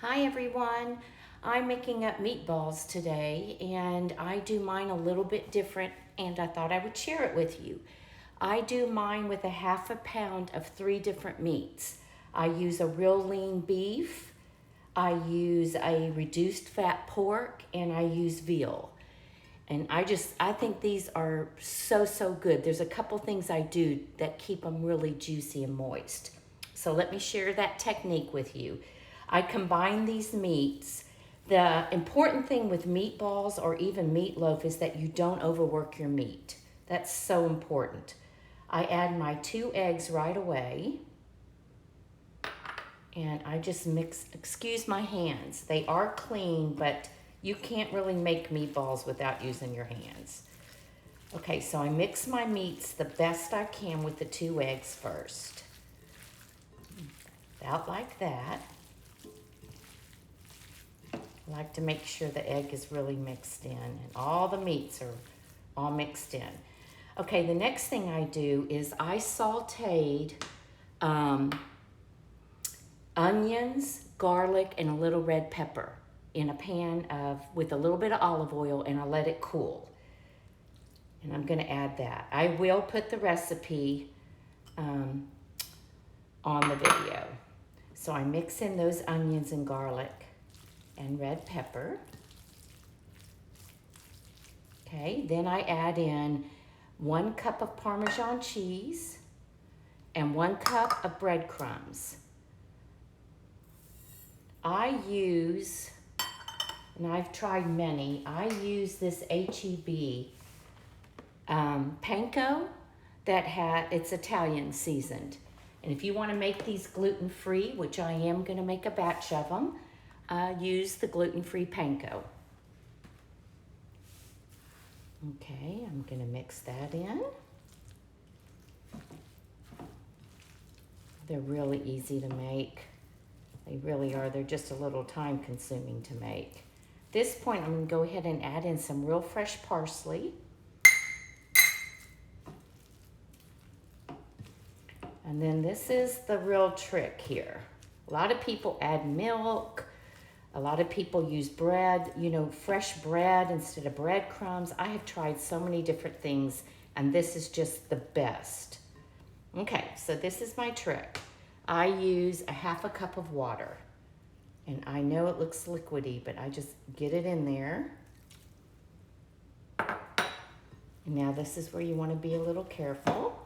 Hi everyone, I'm making up meatballs today and I do mine a little bit different and I thought I would share it with you. I do mine with a half a pound of 3 different meats. I use a real lean beef, I use a reduced fat pork, and I use veal. And I think these are so good. There's a couple things I do that keep them really juicy and moist. So let me share that technique with you. I combine these meats. The important thing with meatballs or even meatloaf is that you don't overwork your meat. That's so important. I add my 2 eggs right away. And I just mix, excuse my hands. They are clean, but you can't really make meatballs without using your hands. Okay, so I mix my meats the best I can with the 2 eggs first. About like that. I like to make sure the egg is really mixed in and all the meats are all mixed in. Okay, the next thing I do is I sauteed onions, garlic, and a little red pepper in a pan with a little bit of olive oil, and I let it cool. And I'm going to add that. I will put the recipe on the video. So I mix in those onions and garlic and red pepper. Okay, then I add in 1 cup of Parmesan cheese and 1 cup of breadcrumbs. I use, and I've tried many, I use this H-E-B panko it's Italian seasoned. And if you want to make these gluten-free, which I am going to make a batch of them, use the gluten-free panko. Okay, I'm going to mix that in. They're really easy to make. They really are. They're just a little time consuming to make. At this point, I'm going to go ahead and add in some real fresh parsley. And then this is the real trick here. A lot of people add milk. A lot of people use bread, fresh bread instead of breadcrumbs. I have tried so many different things, and this is just the best. Okay, so this is my trick. I use a half a cup of water. And I know it looks liquidy, but I just get it in there. Now this is where you want to be a little careful.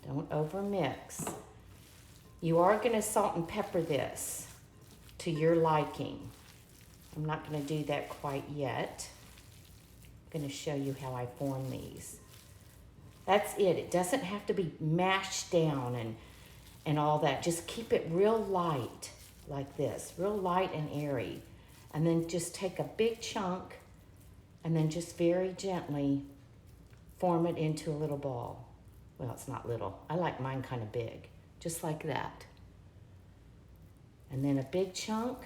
Don't over mix. You are going to salt and pepper this to your liking. I'm not going to do that quite yet. I'm going to show you how I form these. That's it. It doesn't have to be mashed down and all that. Just keep it real light like this, real light and airy. And then just take a big chunk and then just very gently form it into a little ball. Well, it's not little. I like mine kind of big, just like that. And then a big chunk.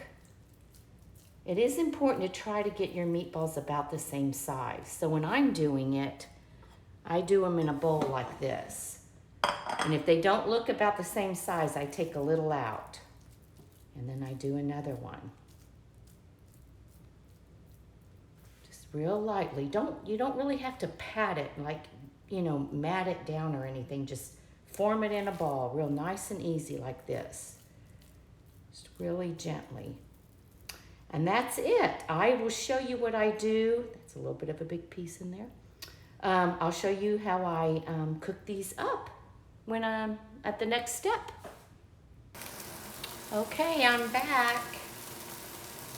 It is important to try to get your meatballs about the same size. So when I'm doing it, I do them in a bowl like this. And if they don't look about the same size, I take a little out. And then I do another one. Just real lightly. You don't really have to pat it, like, mat it down or anything. Just form it in a ball, real nice and easy like this. Just really gently. And that's it. I will show you what I do. That's a little bit of a big piece in there. I'll show you how I cook these up when I'm at the next step. Okay, I'm back.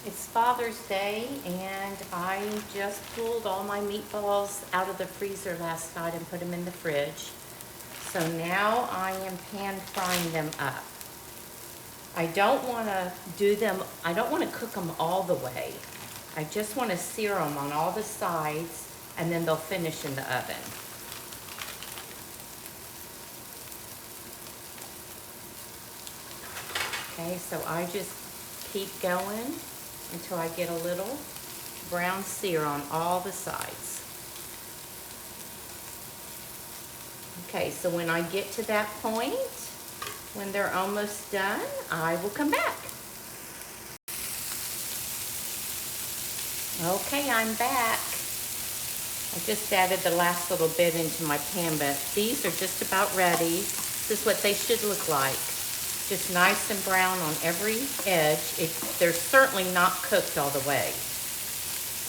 It's Father's Day, and I just pulled all my meatballs out of the freezer last night and put them in the fridge. So now I am pan frying them up. I don't want to cook them all the way. I just want to sear them on all the sides, and then they'll finish in the oven. Okay, so I just keep going until I get a little brown sear on all the sides. Okay, so when I get to that point, When they're almost done, I will come back. Okay, I'm back. I just added the last little bit into my pan, but these are just about ready. This is what they should look like. Just nice and brown on every edge. They're certainly not cooked all the way.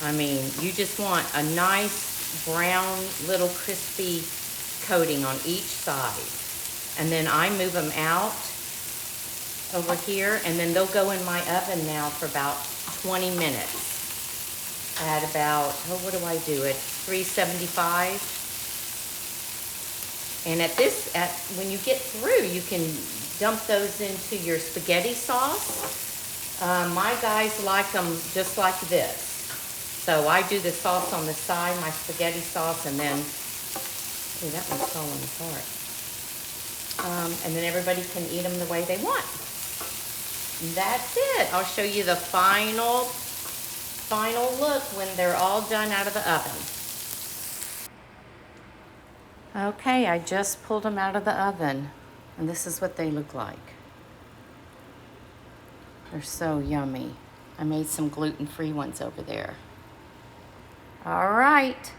I mean, you just want a nice brown little crispy coating on each side. And then I move them out over here, and then they'll go in my oven now for about 20 minutes. At about, what do I do? At 375. And when you get through, you can dump those into your spaghetti sauce. My guys like them just like this. So I do the sauce on the side, my spaghetti sauce, and then, ooh, that one's falling apart. And then everybody can eat them the way they want. And that's it. I'll show you the final look when they're all done out of the oven. Okay, I just pulled them out of the oven, and this is what they look like. They're so yummy. I made some gluten-free ones over there. All right.